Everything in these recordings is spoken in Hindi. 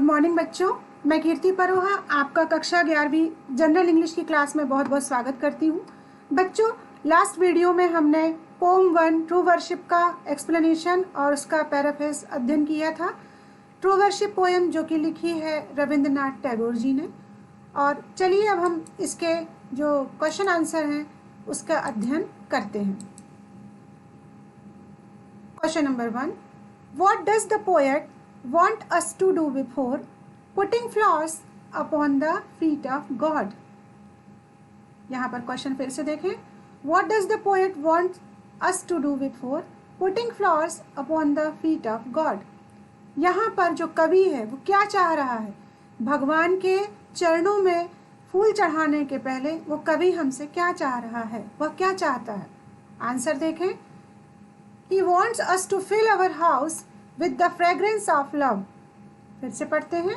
मॉर्निंग बच्चों, मैं कीर्ति परोहा आपका कक्षा 11वीं जनरल इंग्लिश की क्लास में बहुत बहुत स्वागत करती हूँ। बच्चों, लास्ट वीडियो में हमने पोम 1 ट्रू वर्शिप का एक्सप्लेनेशन और उसका पैराफ्रेज अध्ययन किया था। ट्रू वर्शिप पोएम जो कि लिखी है रविंद्रनाथ टैगोर जी ने। और चलिए अब हम इसके जो क्वेश्चन आंसर हैं उसका अध्ययन करते हैं। Question number 1, what does the poet want us to do before putting flowers upon the feet of God? यहाँ पर क्वेश्चन फिर से देखें। What does the poet want us to do before putting flowers upon the feet of God? यहाँ पर जो कवि है वो क्या चाह रहा है? भगवान के चरणों में फूल चढ़ाने के पहले वो कवि हमसे क्या चाह रहा है? वह क्या चाहता है? आंसर देखें। He wants us to fill our house with the fragrance of love. फिर से पढ़ते हैं।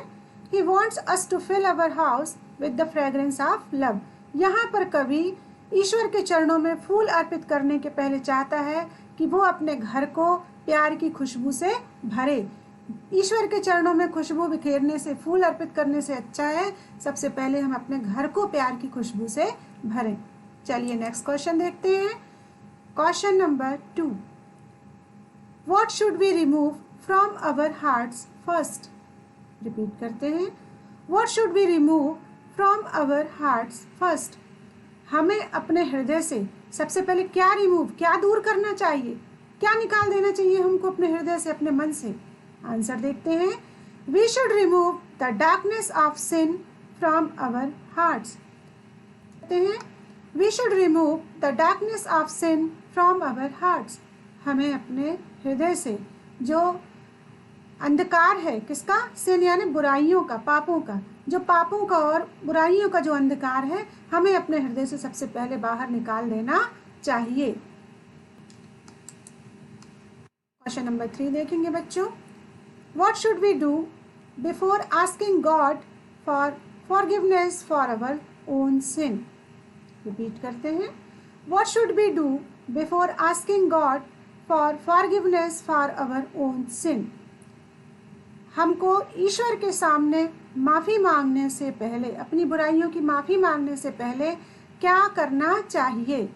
He wants us to fill our house with the fragrance of love. यहाँ पर कवि ईश्वर के चरणों में फूल अर्पित करने के पहले चाहता है कि वो अपने घर को प्यार की खुशबू से भरे। ईश्वर के चरणों में खुशबू बिखेरने से, फूल अर्पित करने से अच्छा है सबसे पहले हम अपने घर को प्यार की खुशबू से भरें। चलिए नेक्स्ट क्वेश्चन देखते हैं। Question number 2, What should we remove from our hearts first? Repeat करते हैं। What should we remove from our hearts first? हमें अपने हृदय से सबसे पहले क्या क्या दूर करना चाहिए, क्या निकाल देना चाहिए हमको अपने हृदय से, अपने मन से? आंसर देखते हैं। We should remove the darkness of sin from our hearts. कहते हैं We should remove the darkness of sin from our hearts. हमें अपने हृदय से जो अंधकार है, किसका? सिन यानी बुराइयों का, पापों का, जो पापों का और बुराइयों का जो अंधकार है हमें अपने हृदय से सबसे पहले बाहर निकाल देना चाहिए। क्वेश्चन नंबर 3 देखेंगे बच्चों। What should we do before asking God for forgiveness for our own sin? Repeat करते हैं। What should we do before asking God for forgiveness for our own sin? हमको ईश्वर के सामने माफ़ी मांगने से पहले, अपनी बुराइयों की माफ़ी मांगने से पहले क्या करना चाहिए?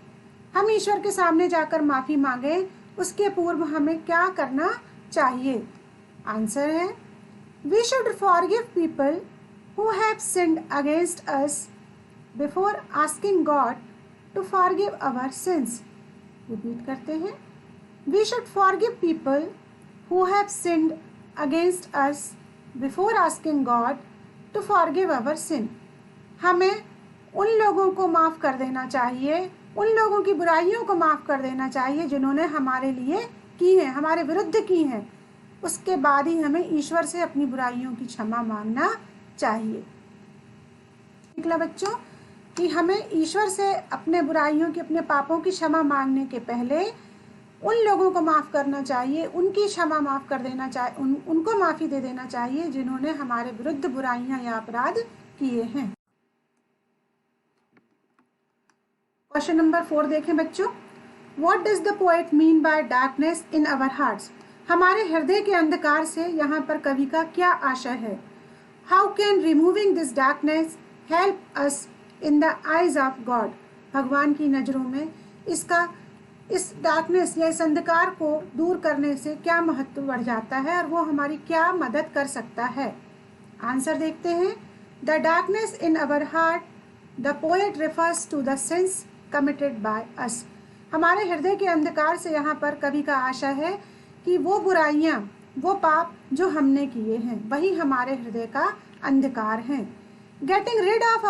हम ईश्वर के सामने जाकर माफ़ी मांगे उसके पूर्व हमें क्या करना चाहिए? आंसर है we should forgive people who have sinned against us before asking God to forgive our sins. Repeat करते हैं। We should forgive people who have sinned against us before asking God to forgive our sin. हमें उन लोगों को माफ़ कर देना चाहिए, उन लोगों की बुराइयों को माफ़ कर देना चाहिए जिन्होंने हमारे लिए की हैं, हमारे विरुद्ध की हैं। उसके बाद ही हमें ईश्वर से अपनी बुराइयों की क्षमा मांगना चाहिए। निकला बच्चों कि हमें ईश्वर से अपने बुराइयों की, अपने पापों की क्षमा मांगने के पहले उन लोगों को माफ़ करना चाहिए, उनकी क्षमा माफ़ कर देना चाहिए, उनको माफ़ी दे देना चाहिए जिन्होंने हमारे विरुद्ध बुराइयां या अपराध किए हैं। क्वेश्चन नंबर 4 देखें बच्चों। What does the poet mean by darkness in our hearts? हमारे हृदय के अंधकार से यहाँ पर कवि का क्या आशय है? How can removing this darkness help us in the eyes of God? भगवान की नज़रों में इस डार्कनेस या इस अंधकार को दूर करने से क्या महत्व बढ़ जाता है और वो हमारी क्या मदद कर सकता है? आंसर देखते हैं। The darkness in our heart the poet refers to the sins committed by us. हमारे हृदय के अंधकार से यहाँ पर कवि का आशय है कि वो बुराइयाँ, वो पाप जो हमने किए हैं वही हमारे हृदय का अंधकार हैं। Getting rid of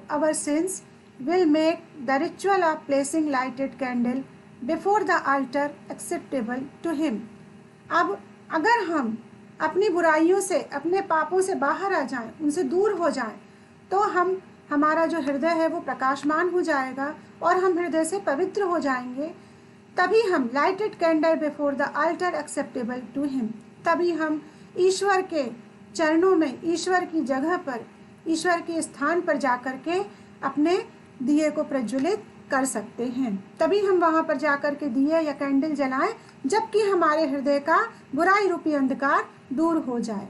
our sins will make the ritual of placing lighted candle before the altar acceptable to him. अब अगर हम अपनी बुराइयों से, अपने पापों से बाहर आ जाएं, उनसे दूर हो जाएं, तो हमारा जो हृदय है वो प्रकाशमान हो जाएगा और हम हृदय से पवित्र हो जाएंगे। तभी हम lighted candle before the altar acceptable to him, तभी हम ईश्वर के चरणों में, ईश्वर की जगह पर, ईश्वर के स्थान पर जाकर के अपने दिए को प्रज्वलित कर सकते हैं। तभी हम वहां पर जाकर के दिए या कैंडल जलाएं जबकि हमारे हृदय का बुराई रूपी अंधकार दूर हो जाए।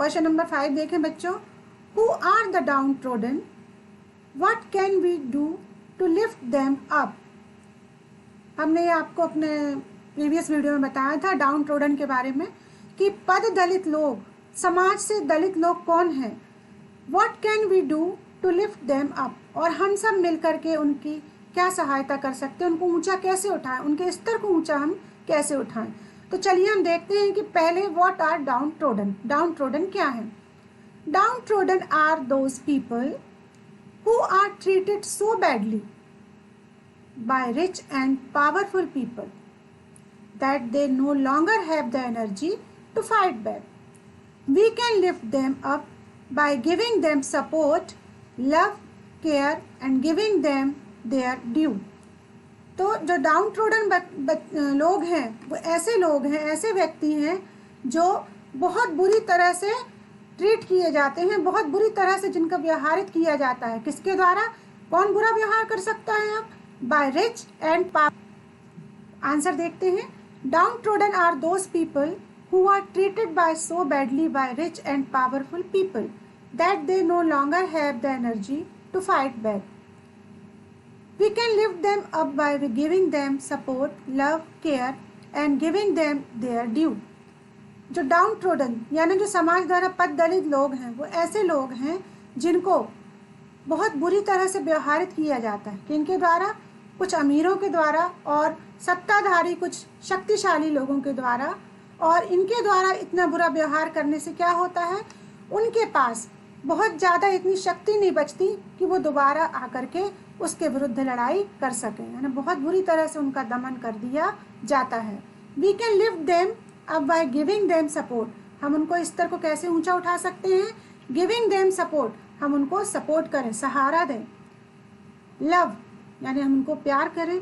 क्वेश्चन नंबर 5 देखें बच्चों, who are the downtrodden, what can we do to lift them up. हमने आपको अपने प्रीवियस वीडियो में बताया था डाउन ट्रोडन के बारे में कि पद दलित लोग, समाज से दलित लोग कौन हैं, what can we do to lift them up, और हम सब मिलकर के उनकी क्या सहायता कर सकते हैं, उनको ऊंचा कैसे उठाएं, उनके स्तर को ऊंचा हम कैसे उठाएं। तो चलिए हम देखते हैं कि पहले what are downtrodden. Downtrodden क्या है? Downtrodden are those people who are treated so badly by rich and powerful people that they no longer have the energy to fight back. We can lift them up by giving them support, love, care and giving them their due. तो जो डाउन ट्रोडन लोग हैं वो ऐसे लोग हैं, ऐसे व्यक्ति हैं जो बहुत बुरी तरह से ट्रीट किए जाते हैं, बहुत बुरी तरह से जिनका व्यवहारित किया जाता है। किसके द्वारा? कौन बुरा व्यवहार कर सकता है? आप by rich and power. Answer देखते हैं, downtrodden are those people who are treated by so badly by rich and powerful people that they no longer have the energy to fight back. We can lift them up by giving them support, love, care and giving them their due. जो डाउन ट्रोडन यानी जो समाज द्वारा पद दलित लोग हैं वो ऐसे लोग हैं जिनको बहुत बुरी तरह से व्यवहारित किया जाता है। किनके द्वारा? कुछ अमीरों के द्वारा और सत्ताधारी कुछ शक्तिशाली लोगों के द्वारा। और इनके द्वारा इतना बुरा व्यवहार करने से क्या होता है, उनके पास बहुत ज़्यादा इतनी शक्ति नहीं बचती कि वो दोबारा आकर के उसके विरुद्ध लड़ाई कर सकें, यानी बहुत बुरी तरह से उनका दमन कर दिया जाता है। We can lift them up by giving them support. हम उनको स्तर को कैसे ऊंचा उठा सकते हैं? गिविंग देम सपोर्ट, हम उनको सपोर्ट करें, सहारा दें। लव यानी हम उनको प्यार करें।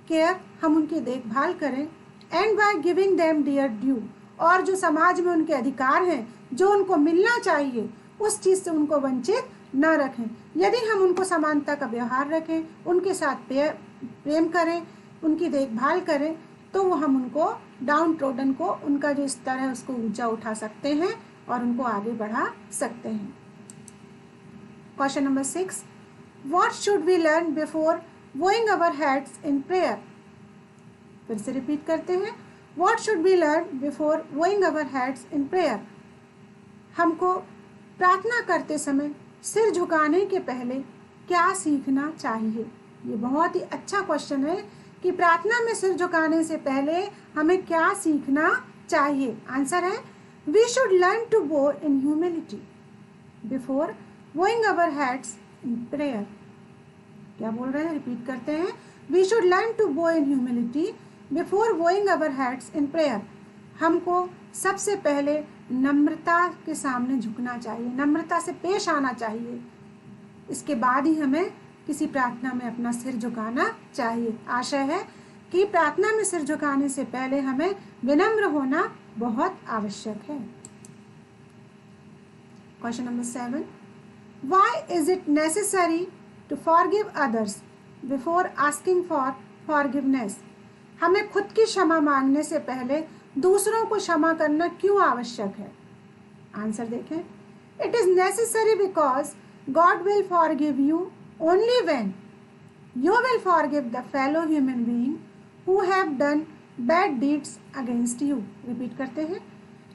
केयर, हम उनकी देखभाल करें। And bye giving them their due, और जो समाज में उनके अधिकार हैं, जो उनको मिलना चाहिए, उस चीज़ से उनको वंचित न रखें। यदि हम उनको समानता का व्यवहार रखें, उनके साथ प्रेम करें, उनकी देखभाल करें, तो वो हम उनको डाउन ट्रोडन को उनका जो स्तर है उसको ऊंचा उठा सकते हैं और उनको आगे बढ़ा सकते हैं। Question number 6, what should we learn before bowing our heads in prayer. फिर से रिपीट करते हैं, what should we learn before bowing our heads in prayer. हमको प्रार्थना करते समय सिर झुकाने के पहले क्या सीखना चाहिए? ये बहुत ही अच्छा क्वेश्चन है कि प्रार्थना में सिर झुकाने से पहले हमें क्या सीखना चाहिए। आंसर है, we should learn to bow in humility before bowing our heads in prayer. क्या बोल रहे हैं? रिपीट करते हैं, we should learn to bow in humility before bowing our heads in prayer. हमको सबसे पहले नम्रता के सामने झुकना चाहिए, नम्रता से पेश आना चाहिए। इसके बाद ही हमें किसी प्रार्थना में अपना सिर झुकाना चाहिए। आशय है कि प्रार्थना में सिर झुकाने से पहले हमें विनम्र होना बहुत आवश्यक है। Question number 7, why is it necessary to forgive others before asking for forgiveness. हमें खुद की क्षमा मांगने से पहले दूसरों को क्षमा करना क्यों आवश्यक है? आंसर देखें, it is necessary because God will forgive you only when you will forgive the fellow human being who have done bad deeds against you. Repeat करते हैं,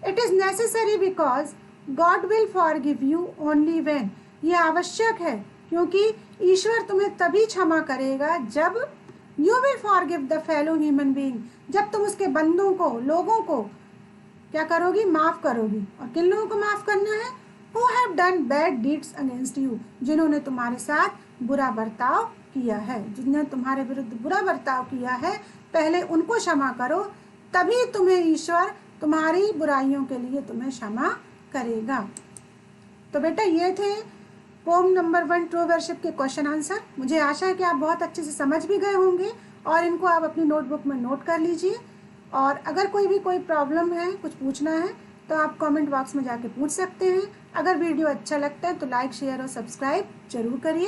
it is necessary because God will forgive you only when. यह आवश्यक है क्योंकि ईश्वर तुम्हें तभी क्षमा करेगा जब you will forgive the fellow human being, जब तुम उसके बंदों को, लोगों को क्या करोगी? माफ करोगी। और किन लोगों को माफ करना है? Who have done bad deeds against you, जिन्होंने तुम्हारे साथ बुरा बर्ताव किया है, जिन्होंने तुम्हारे विरुद्ध बुरा बर्ताव किया है, पहले उनको क्षमा करो, तभी तुम्हें ईश्वर तुम्हारी बुराइयों के लिए तुम्हें क्षमा करेगा। तो बेटा ये थे पोम नंबर 1 ट्रू वर्शिप के क्वेश्चन आंसर। मुझे आशा है कि आप बहुत अच्छे से समझ भी गए होंगे और इनको आप अपनी नोटबुक में नोट कर लीजिए। और अगर कोई प्रॉब्लम है, कुछ पूछना है, तो आप कमेंट बॉक्स में जाके पूछ सकते हैं। अगर वीडियो अच्छा लगता है तो लाइक, शेयर और सब्सक्राइब जरूर करिए।